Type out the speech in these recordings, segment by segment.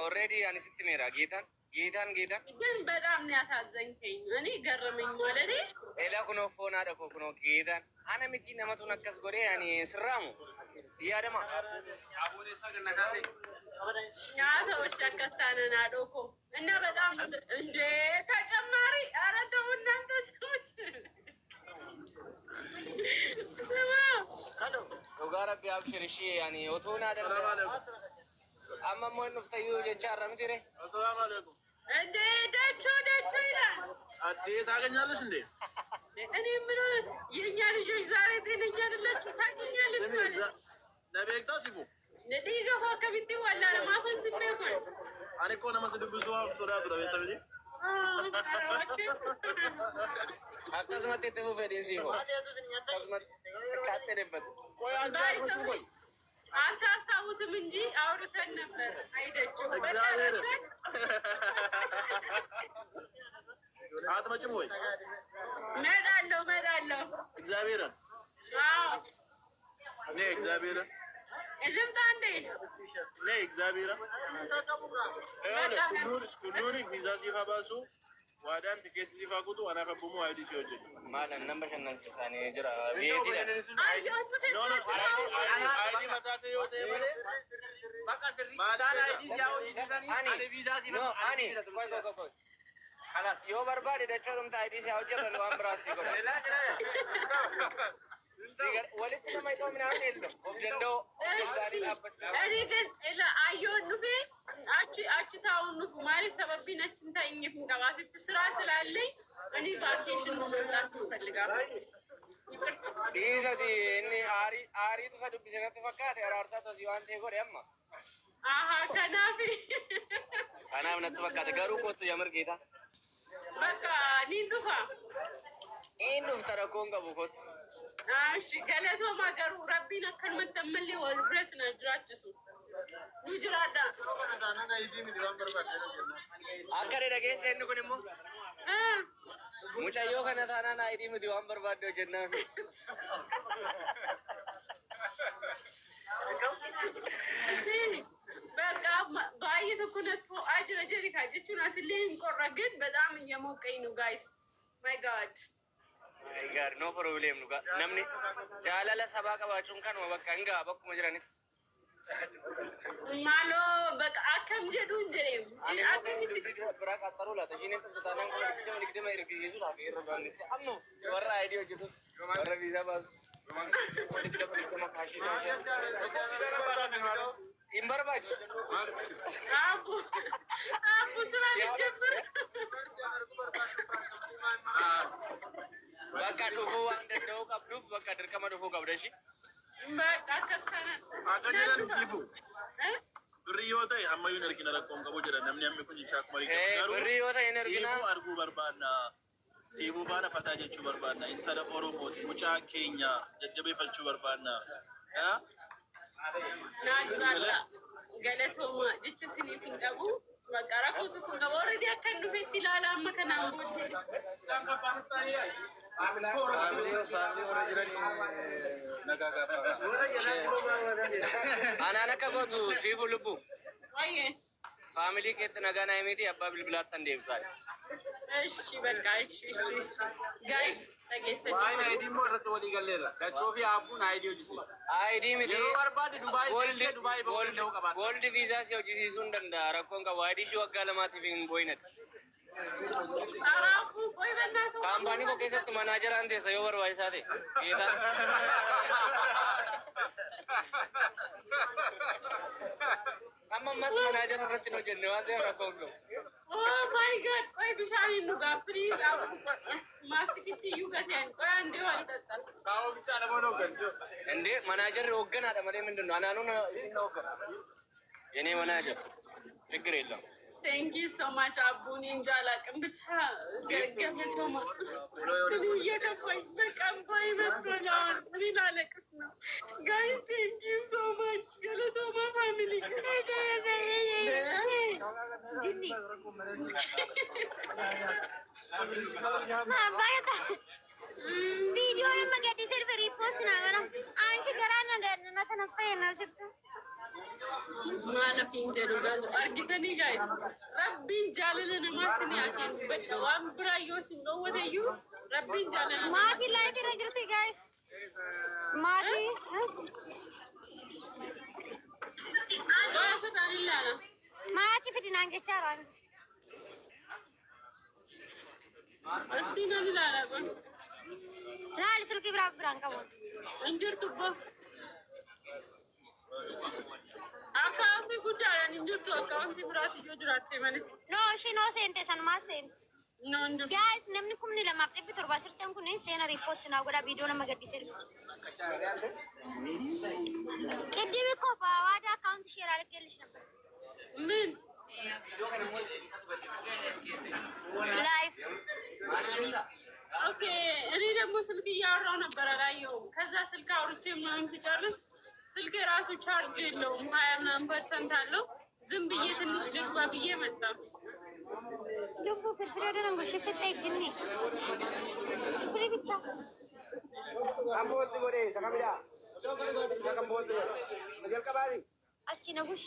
already anisitimera ጌታን ግን በጣም ነው ያሳዘንከኝ። እኔ ገረመኝ ማለት ኤላ ኩኖ ፎና ደኮ ኩኖ ጌታን አነ ሚቲ ነመቱ ነከስ ጎዴ ያኔ ስራሙ ያደማ አቦኔ ሰገነካቴ ያተው ሸከታነና ዶኮ እና በጣም እንደ ተጨማሪ አረተው እናንተ ሰዎች ስማ ሄሎ ዶጋራ ቢያብሽርሺ ያኔ ወቶና አይደለ አማሞ ንፍተዩ ጀቻራ ምትሬ ሰላም አለይኩም እንዴ ዳቸው ይላል አቲ ታገኛለሽ እንዴ እኔ ምን የኛ ልጆች ዛሬ ጤነኛ አይደላችሁ ታገኛለሽ ማለት ለቤክታ ሲቡ ነዲጋ ከቢቲ ወላ ለማፈን ሲበቁ አኔ እኮ ለመስድብሱ ሶዳቱ ለቤተበዲ አከስመት ተሙ ፈዲሲ ሆ አከስመት ካተደበት ቆይ አንቺ አልኩት ቆይ አንተ አስታውስም እንጂ አውርተን ነበር አይደችም አትመጭም ወይ መዳለው እግዚአብሔርን አዎ እኔ እግዚአብሔርን ልምጣ እንዴ እኔ እግዚአብሔርን ኩኑኒ ቪዛ ሲፋባሱ ዋዳን ትኬት ሲፋቁቱ አናፈቡሙ አይዲ ሲወጅ ማለት ነምበር ሸናል ተሳኔ ጅራ ቪኤቲ ኖ አይዲ መጣተ ይወጣ ይበለ ማቃሰሪ ማዳን አይዲ ሲያው ይዘኒ አኔ ቪዛ ሲኖ አኔ ቆይ خلاص يو برباد دچرم تا አይዲ ሲያው ጀበሉ አምብራሲ ቆይ ሲገር ወልት ለማይተው ምናምን የለም ወብደንዶ ዛሬ አበቻ እኔ ግን እላ አዮን ኑፊ አቺ ታውን ኑፉ ማሪ ሰበብ ነችን ታይኝ ፍንቀባስት ስራ ስላለኝ እኔ ቫኬሽን ነው መምጣት ፈልጋለሁ ይዘዲ እኔ አሪ ተሰዱ ቢዘነት ፈካት አራርሳ ተሲዋንቴ ጎደማ አሃ ከናፊ ከናምነት ፈካት ገሩ ቆጡ የምር ጌታ በቃ ኒንዱፋ ኢንዱፍ ተረኮን ገቡኮት እሺ ገለቶ ማገሩ ረቢና ከመተመል ወል ብረስ ነጅራችሱ ንጅራዳ አከረ ደገሰ እንኩንሞ ሙጫዮ ከነታና አይዲ ምዲ ወንበር ባዶ ጀና በቃ ባይት ኩነቶ አጅረጀሪ ካጅቹና ስለኝ ቆረግን በጣም እየሞቀኝ ነው ጋይስ ማይ ጋድ no problem nuga namni jaalala sabaa qabaachuun kan bakka hanga bakkuma jiranit malo baka akam jedhu jedhem akam bira qaxaru la tashine tutanan ko bidem ligdema irgizisu la fer bannis amno warra idea jitus warra visa basus ligdema kashi imbarbaach apu sura lijabr baka dufu ande do kabdu baka dirkama dufu kabdashi baka kastana akajiran dibu biriyota amayu nergina rakom kabo jira namni amme kunji chak mari garu biriyota energina sibu argu barbana sibu bana fata jechu barbana intara oromoti mucha kenya jajjabe falchu barbana ha naajala galatoma jechu sini pingabu Magara ko to kung gawari di akan nubet tilala amma ka na ang buhay. Sangka Pakistan yan. Family original nagagapara. Anak ka ko to Cebu Lubu. Aye. Family kit nagana imiti abba bilbilatan devsal. Eshi guys. Why ID mo sa tuwali galela? Kachovi apun ID ojisi. ID miti. Yo barbadi Dubai. Gold visa si ojisi sundanda. Rakon ka wadi shi wagala mati fin boynet. Arafu boy benna to. Company ko kaise tum manager ante sayo barwai sade. Eda. Amma mat manager ratino jenne wade rakon ko. Oh my god, koi bishani nuga please mastikiti yuga den ande walta kawo bichana mono ganjo ende manager oggan ada mare mindu ananu na isinna oggan yene manager figure illam thank you so much abuni injala kan bicha gegge toma ye ka koi bekambai betona rila leksna guys thank you so much gala toma family jinni bayata video ne magadi server post na gara anchi garana na tanafay na jittu maala fiingeeru galu argitanii gaa'e rabbiin jaalala namaa sin yaateen bakka waan biraa yoo sin dhoowwateyyuu rabbiin jaalala maatii laayif irra jirti gaayis maatii baasa ta'an ilaala maatii fidinaan jechaa raansi asiinan ilaala kun laali sulkii biraan qabu injirtu bo akaunti guddaadhaan injirtu akaunti biraatti yoo jiraatte malee no ishii noo seente sanumaa seente guys namni kumni lamaaf dhibbi torba sirtan kun seena riipoos naa godha viidiyoo nama gaddisee qiddibi kophaa waada akaunti sheeraa dhaggeellish namba min ላይፍ ኦኬ እኔ ደግሞ ስልክ እያወራሁ ነበር አላየሁም ከዛ ስልክ አውርቼ ምናምን ሲጨርስ ስልክ የራሱ ቻርጅ የለውም 20% አለው ዝም ብዬ ትንሽ ልግባ ብዬ መጣሁ ልቡ ፍርፍር ደረንጎ ሽፍታ ይጅኒ ፍሪ ብቻ አምቦስ ጎዴ ሰካሚዳ ሰካምቦስ ተገልቀባሪ አቺ ነጉሽ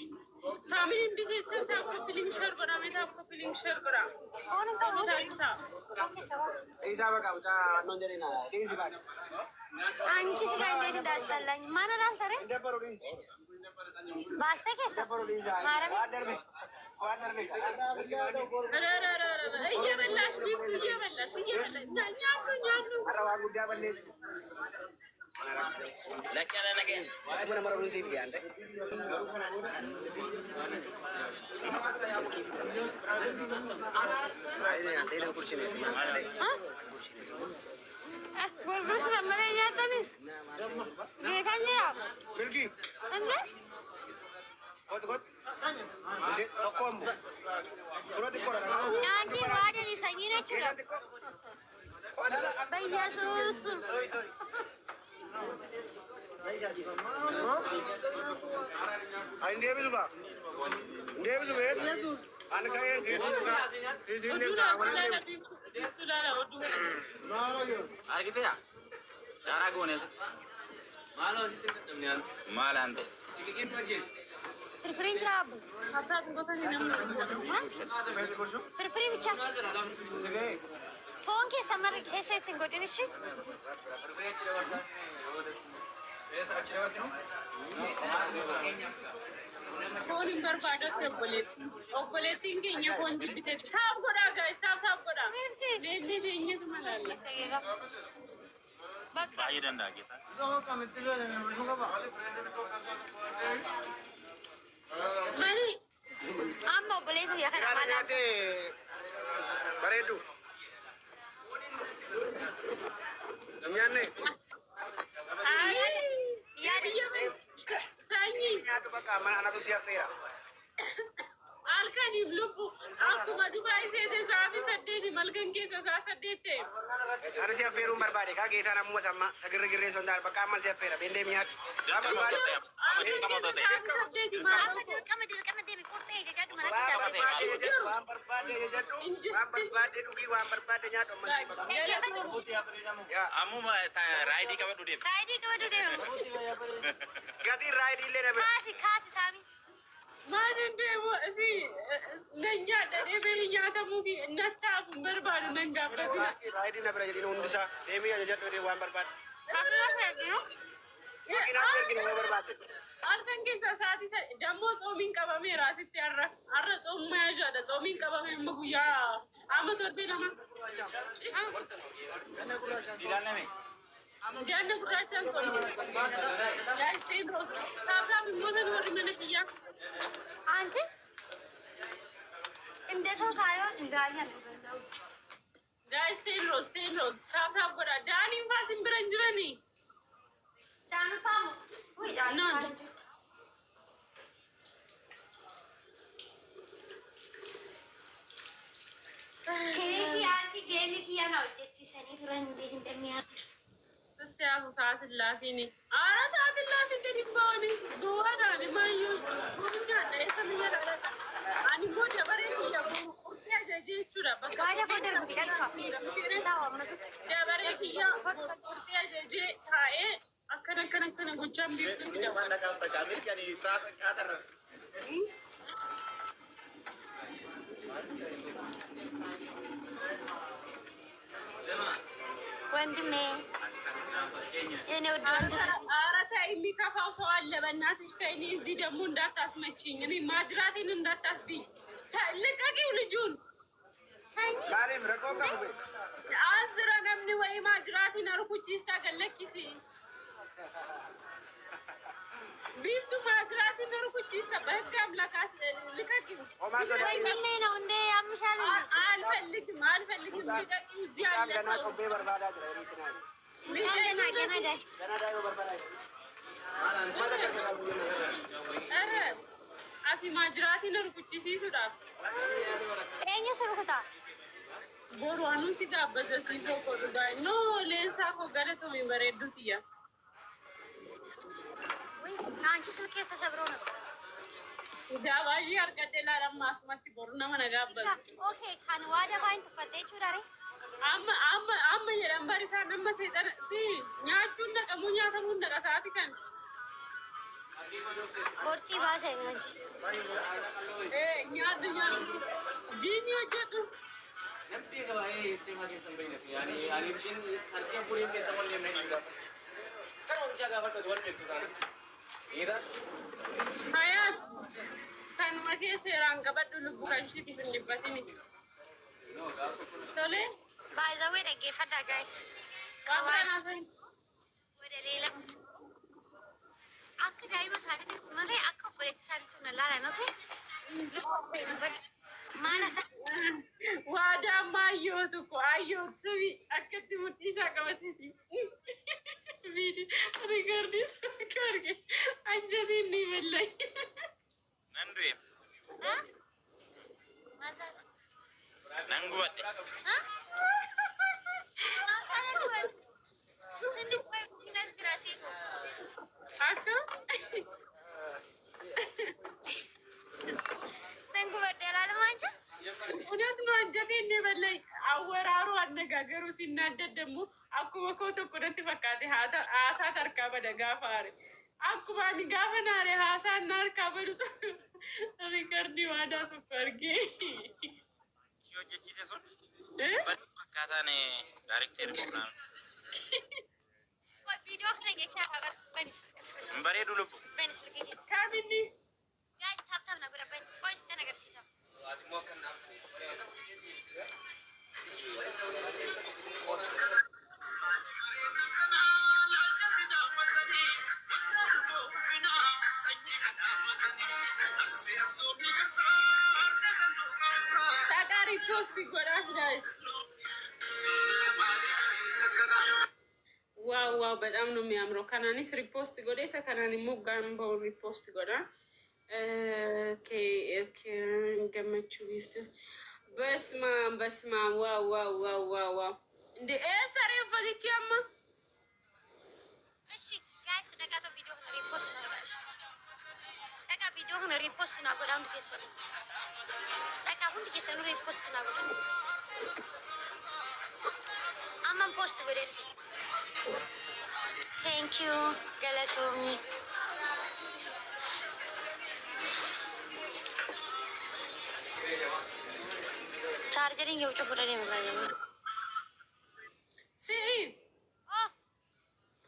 ፋሚሊ እንዲገሰን ታፕሊንግ ሸር በራ ታፕሊንግ ሸር በራ ሆነ ታይሳ ኦኬ ሰዋ ኢሳ በቃ ብቻ ነው እንደና ዲዚ ባክ አንቺ ሲጋ እንዴት እንዳስጠላኝ ማን አላንተረ እንደበሩ ዲዚ ባስተ ከሰ ማረም ዋደርቤ እየበላሽ ቢፍቱ እየበላሽ ኛሉ አረዋ ጉዳ በለስ ለቀለ ነገን ወጥመነ መረሩ ሲል ያንተ አይኔ አንተ ደም ኩርሲ ነው ማለት ጎርጎስ ለመረኛ ተኒ ጌታኛ ስልኪ እንዴ ኮት እንዴ ተቆም ኩረት ቆራ አንቺ ዋደን ይሰኝነ ችላ በኢየሱስ እንዴ ብዙ ባ እንዴ ብዙ ቤት አንካየን ዲዚን አርግተያ ዳራጎነ ማላንተ ፍርፍሬን ትራቡ ፍርፍሬ ብቻ ፎን ከሰመር ከሰይትን ጎደንሽ फोन बर्बादो से बोले तीन के ये फोन जीते थाप गोड़ा गाइस थाप गोड़ा ले ये तुम्हारा बाई डंडा के मनी आम्मा बोले से खाना वाला बरेडू दमियाने Nyatu baka mana anak tu siap fera. Alkan iblubu aku madu bai se de sabi sadde di malkan ke sa sadde te. Harus siap fera umbar bade ka kita namu sama segera-gera sondar baka mas siap fera bende miat. Kamu bade. kamu tu kamu demi korte je jadu mana bisa Wambar bade dugi wambar bade nyatu masih. Ya, amu raidi kamu tu dia. Raidi kamu dulu. Gati raidi le na. Kasi sami. Manin de wo si nanya dade be nyata mugi natta berbar nanga basi. Raidi na berajadi undisa. Demi aja jatuh di wambar bade. Apa lagi no? Mungkin apa yang wambar bade. Alkan ke sa saati sa jammo somin kabame rasite arra somma jada somin kabame muguya amator be lama. Dilalnya me. Jangan kurachan sono. Ya stay bro. Tata mimosa nori mana kiya. Anji? Inde so sayo indanya. Guys, stay low. Tata gora. Dani fasim beranjrani. Danu pamu. Wih, danu. No. Kiki anti game kiya na ujechi sani turan indemiya. Setiap saat lafini. Ara saat lafini jadi bani. Dua dari mayu. Punya ada yang punya ada. Ani mau jabar ini ya. Punya jadi curah. Wajah kotor bukan kau. Tahu masuk. Jabar ini ya. Punya jadi kae. Akan gucam di itu jabar. Mana kau tergambar kan itu tak ada. ወንድሜ የኔ ወድ ኧረ ተይ የሚከፋው ሰው አለ። በእናትሽ ተይ። እኔ እዚህ ደግሞ እንዳታስመችኝ። እኔ ማድራቴን እንዳታስብኝ። ልቀቂው ልጁን። አዝረ ነምኒ ወይ ማድራቴን አርኩቺስ ታገለኪሲ ቢቱ ማድራቴን አርኩቺስ በህግ አምላክ ልቀቂው። ወንድሜ ነው እንዴ ያምሻል? አልፈልግም ልቀቂው። እዚህ አለ ሰው ati majirati na rukuchisi suda enyo surukuta boruanun si gabbaza si ko duga no lensa ko gale to mi baredutiya አንቺ ስልክ ተሰብሮ ነው ዳባጂ አርቀደ ላለም ማስመት ቦሩና መነጋበዝ ኦኬ ካን ዋደ ባይን ተፈተቹ ዳሬ amma jedhan barisaa nama seexana si nyaachuun naqamu nyaatamuun naqataati kan borcii baasee nyaanchi nyaaddu jiini hojjedhu namti gabaa'ee istimaa keessan bahinati yaani ani bishin sarkee furiin keessa wallee na dhiiga kan oomishaa gaafadhatu wal beektu taana dhiira hayaat kanuma keesseeraan qabadhu lubbu kan shiitiif hin dhibbatini tole By the way, I gave her that guys. Where the real Akka daima saati male akka operetti saati na lala okay? Mana sa wada mayotu ko ayot sabi akkati mutisa kabatiti. Vidi rigardi karge anjadi ni mellai. Nandu. Ha? Nangu ate. Ha? አወራሩ አነጋገሩ ሲናደድ ደግሞ አኩመ ኮቶ ኩደት ፈካቴ አሳ ተርካ በደጋፋሪ አኩማ ንጋፈናሪ አሳ ናርካ በሉት ሪከርዲ ዋዳ ተፈርጌ Hojjechiise sun akkaataan daayirikteeri qabnaan. Viidiyoo kana jechaa qaban. Hin bareedu lubbu. Benis liqii. Kaabinni. Gaayis taaptaaf na godha ben. Qoyis tan agarsiisa. Tagari posti godhaaf guys. ዋው በጣም ነው የሚያምረው። ከናኒስ ሪፖስት ጎዴ ሰከናኒ ሙጋምቦ ሪፖስት ጎዳ ኦኬ ገመቹ ቢፍቱ በስማ ዋው እንዴ ሰሪ ፈዲቻማ እሺ ጋይስ ደጋቶ ቪዲዮ ነው ሪፖስት ነው ጋይስ ደጋ ቪዲዮ ነው ሪፖስት ነው ጎዳ አንዱ ከሰ ደጋ ሁሉ ከሰ ነው ሪፖስት ነው ጎዳ አማን ፖስት ጎዴ Thank you, Galatomi. Charging you to put it in the See,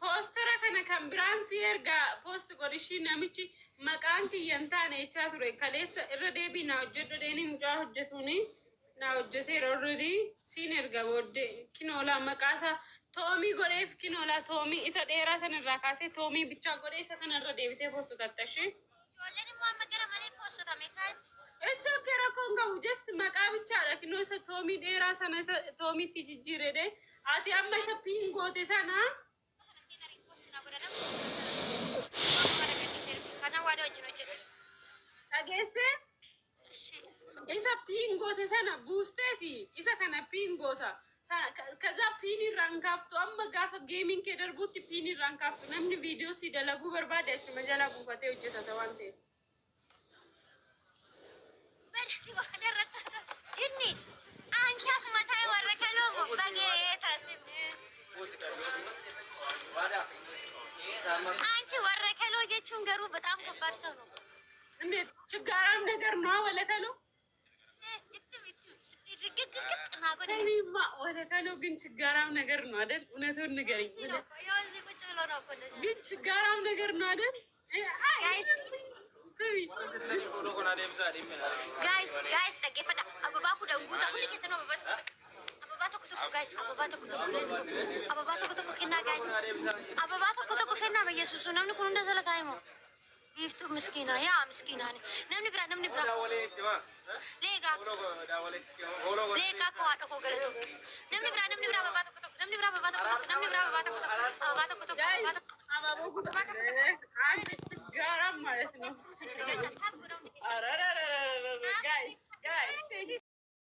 postera kana kan bransi erga post gorishi namichi maqanki yantane chature kalesa irra debi na hojjedde deni muja hojjetuni na hojjete already sin erga bode kinola maqasa Tomi goreef kinola Tomi isa dheeraa sanirraa kaasee Tomi bichaa godhee isa kanarra deebitee postotattashi. Ijoolleen immoo amma gara malee postotame kan. It's okay rakkoon qabu just maqaa bichaadha kinoo isa Tomi dheeraa sana isa Tomiitti jijjiirede ati amma isa piingoote sana. Kana waada wajjin hojjetu. Dhageesse isa piingoote sana buusteeti isa kana piingoota. ከዛ ፒኒ ራንካፍቱ አማ ጋፈ ጌሚንግ ከደርቡት ፒኒ ራንካፍቱ ነምን ቪዲዮ ሲደለጉ በርባዳች መጀላ ጉፈቴ ወጀታ ተዋንቴ በደሲ ወደረተ ጅኒ አንቺ አስማታይ ወረከሎ ባጌታ ስም አንቺ ወረከሎ ጀቹን ገሩ በጣም ከባድ ሰው ነው እንዴ ችጋራም ነገር ነው ወለከለው ወለከለው ግን ችጋራም ነገር ነው አይደል? እውነቱን ንገሪኝ። ግን ችጋራም ነገር ነው አይደል? Guys, dhaggeeffadha. Ababaa kudhan guutaa hundi keessanuu ababaa tokko guys. Ababaa tokko tokko kennaa guys. Ababaa tokko kennaa Yesuus namni kun hunda jala taa'e moo? Giiftuu miskiina yaa miskiinaani. Namni biraa. Leegaa koo haadha koo galatu. Namni biraa